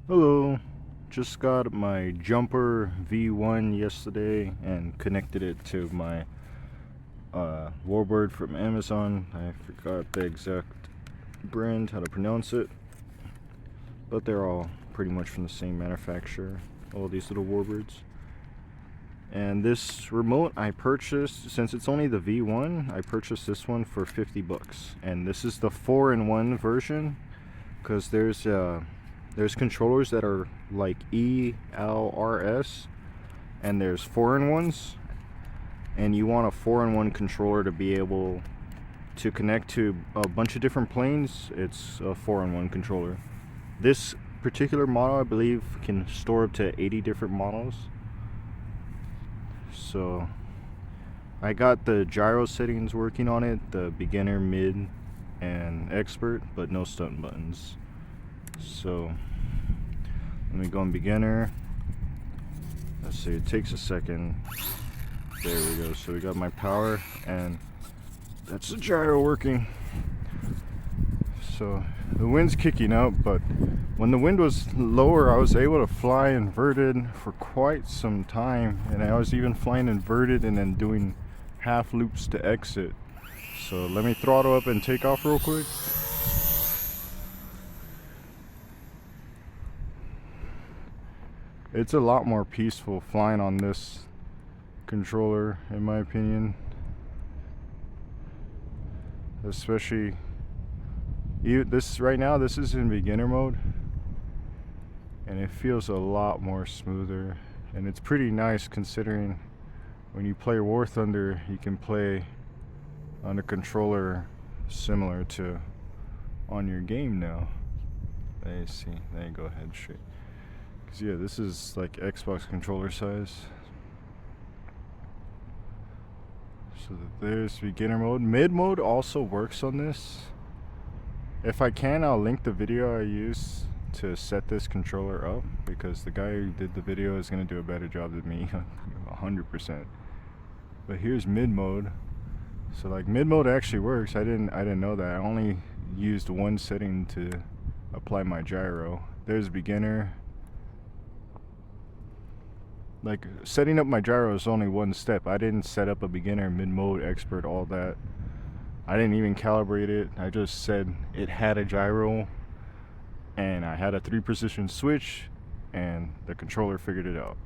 Hello, just got my jumper V1 yesterday and connected it to my Warbird from Amazon. I forgot the exact brand, how to pronounce it, but they're all pretty much from the same manufacturer, all these little Warbirds. And this remote I purchased, since it's only the V1, I purchased this one for 50 bucks. And this is the 4-in-1 version, because there's controllers that are like ELRS, and there's 4-in-1s, and you want a 4-in-1 controller to be able to connect to a bunch of different planes. It's a 4-in-1 controller. This particular model, I believe, can store up to 80 different models. So I got the gyro settings working on it, the beginner, mid, and expert, but no stun buttons. So let me go in beginner. Let's see, it takes a second. There we go. So we got my power, and that's the gyro working. So the wind's kicking up, but when the wind was lower, I was able to fly inverted for quite some time, and I was even flying inverted and then doing half loops to exit. So let me throttle up and take off real quick. It's a lot more peaceful flying on this controller, in my opinion. Especially this right now, this is in beginner mode, and it feels a lot more smoother, and it's pretty nice considering when you play War Thunder, you can play on a controller similar to on your game now. Let me see. There you go, head straight. Cause yeah, this is like Xbox controller size. So there's beginner mode. Mid mode also works on this. If I can, I'll link the video I used to set this controller up, because the guy who did the video is going to do a better job than me, 100%. But here's mid mode. So like mid mode actually works. I didn't know that. I only used one setting to apply my gyro. There's beginner. Like setting up my gyro is only one step. I didn't set up a beginner, mid mode, expert, all that. I didn't even calibrate it. I just said it had a gyro, and I had a 3-position switch, and the controller figured it out.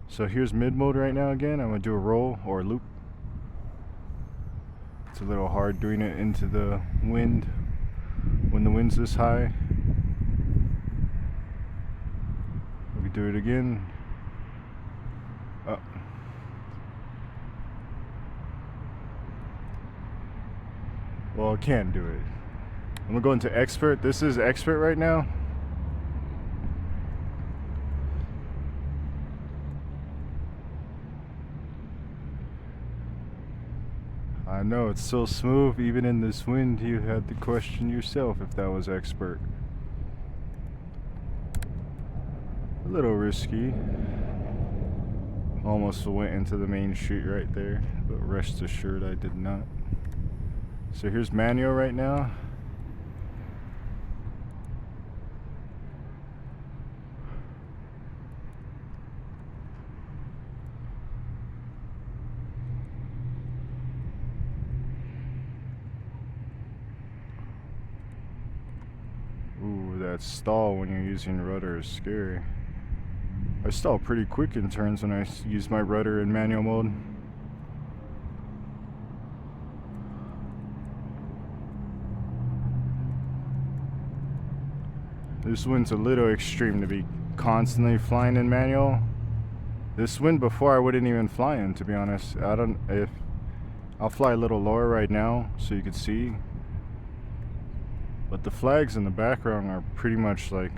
So here's mid mode right now again. I'm gonna do a roll or a loop. It's a little hard doing it into the wind when the wind's this high. We do it again. Oh. Well, I can't do it. I'm gonna go into expert. This is expert right now. I know, it's so smooth. Even in this wind, you had to question yourself if that was expert. A little risky. Almost went into the main street right there, but rest assured I did not. So here's manual right now. Ooh, that stall when you're using rudder is scary. I stall pretty quick in turns when I use my rudder in manual mode. This wind's a little extreme to be constantly flying in manual. This wind before I wouldn't even fly in, to be honest. I'll fly a little lower right now so you can see. But the flags in the background are pretty much like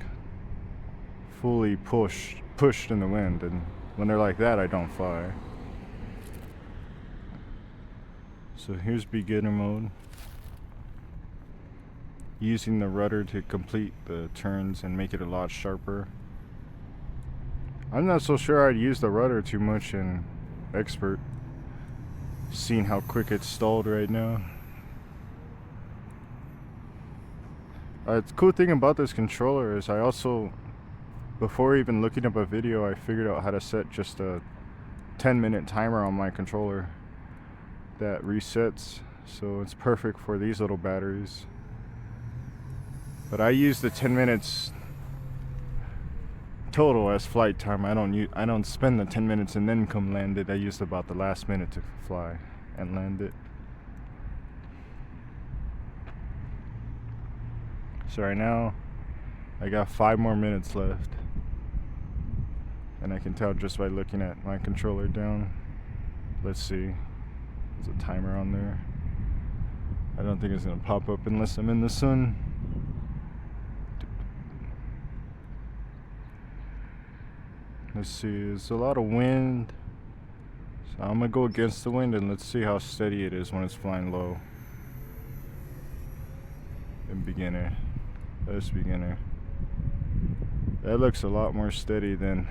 fully pushed in the wind, and when they're like that, I don't fly. So here's beginner mode. Using the rudder to complete the turns and make it a lot sharper. I'm not so sure I'd use the rudder too much in expert, seeing how quick it's stalled right now. The cool thing about this controller is I also before even looking up a video, I figured out how to set just a 10-minute timer on my controller that resets, so it's perfect for these little batteries. But I use the 10 minutes total as flight time. I don't spend the 10 minutes and then come land it. I use about the last minute to fly and land it. So right now I got 5 more minutes left, and I can tell just by looking at my controller down. Let's see, there's a timer on there. I don't think it's gonna pop up unless I'm in the sun. Let's see, there's a lot of wind, so I'm gonna go against the wind and let's see how steady it is when it's flying low. In beginner, that's beginner. That looks a lot more steady than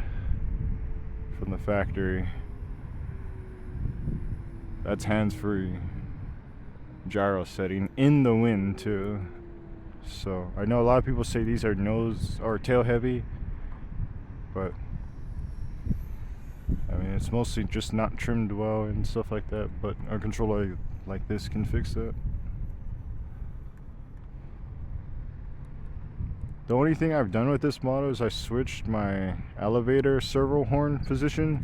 from the factory. That's hands-free gyro setting in the wind too. So I know a lot of people say these are nose or tail heavy, but I mean, it's mostly just not trimmed well and stuff like that, but a controller like this can fix that. The only thing I've done with this model is I switched my elevator servo horn position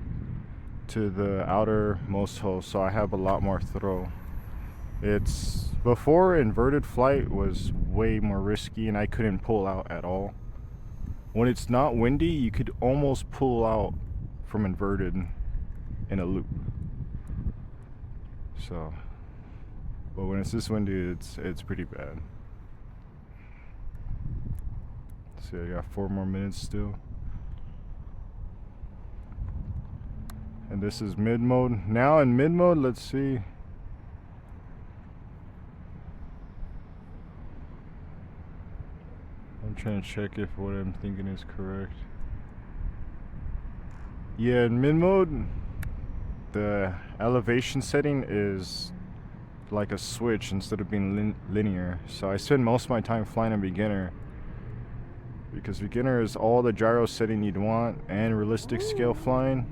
to the outermost hole, so I have a lot more throw. It's before inverted flight was way more risky and I couldn't pull out at all. When it's not windy, you could almost pull out from inverted in a loop. So, but when it's this windy, it's pretty bad. See, I got 4 more minutes still. And this is mid mode. Now in mid mode, let's see. I'm trying to check if what I'm thinking is correct. Yeah, in mid mode, the elevation setting is like a switch instead of being linear. So I spend most of my time flying in beginner, because beginner is all the gyro setting you'd want and realistic scale flying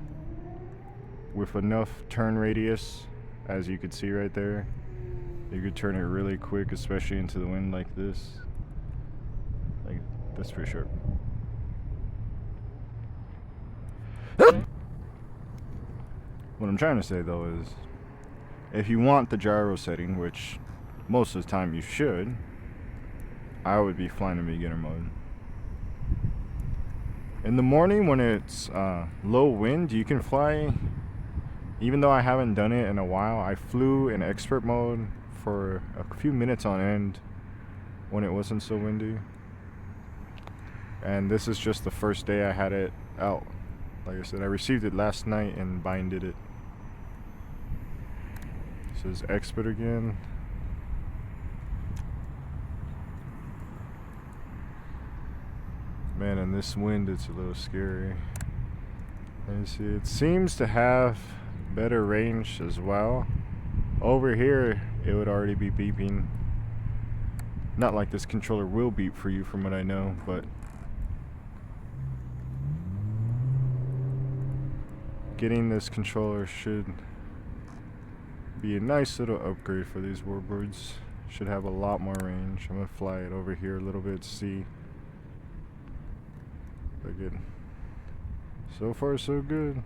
with enough turn radius, as you could see right there. You could turn it really quick, especially into the wind like this. Like, that's pretty sharp. What I'm trying to say though is, if you want the gyro setting, which most of the time you should, I would be flying in beginner mode. In the morning when it's low wind, you can fly. Even though I haven't done it in a while, I flew in expert mode for a few minutes on end when it wasn't so windy. And this is just the first day I had it out. Like I said, I received it last night and binded it. This is expert again. Man, in this wind, it's a little scary. And see, it seems to have better range as well. Over here, it would already be beeping. Not like this controller will beep for you, from what I know, but getting this controller should be a nice little upgrade for these Warbirds. Should have a lot more range. I'm gonna fly it over here a little bit, see. But good. So far, so good.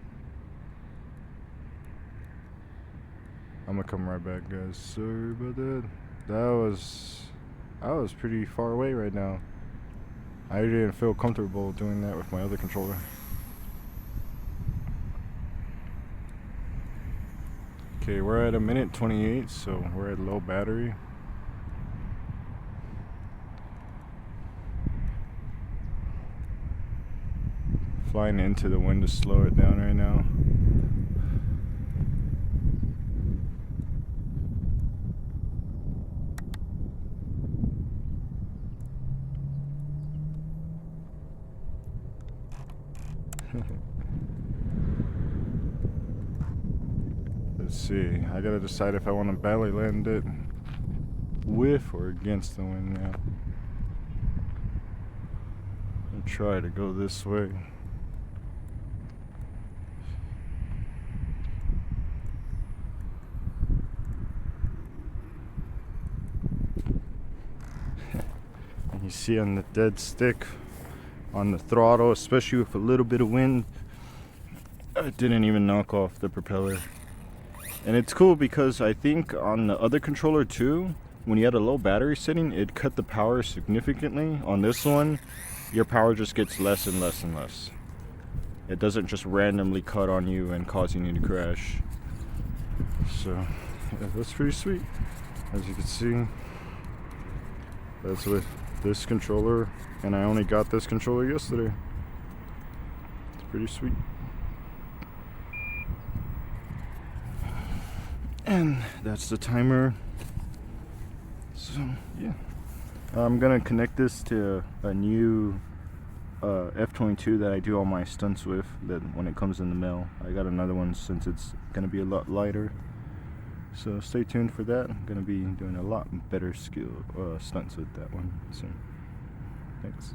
I'm gonna come right back, guys. Sorry about that. I was pretty far away right now. I didn't feel comfortable doing that with my other controller. Okay, we're at 1:28, so we're at low battery. Flying into the wind to slow it down right now. Let's see, I gotta decide if I want to belly land it with or against the wind now. try to go this way. And you see on the dead stick, on the throttle, especially with a little bit of wind, it didn't even knock off the propeller. And it's cool because I think on the other controller too, when you had a low battery setting, it cut the power significantly. On this one, your power just gets less and less and less. It doesn't just randomly cut on you and causing you to crash. So, yeah, that's pretty sweet. As you can see, that's with this controller, and I only got this controller yesterday. It's pretty sweet. And that's the timer. So yeah, I'm gonna connect this to a new F-22 that I do all my stunts with, that when it comes in the mail. I got another one since it's gonna be a lot lighter, so stay tuned for that. I'm gonna be doing a lot better stunts with that one soon. Thanks.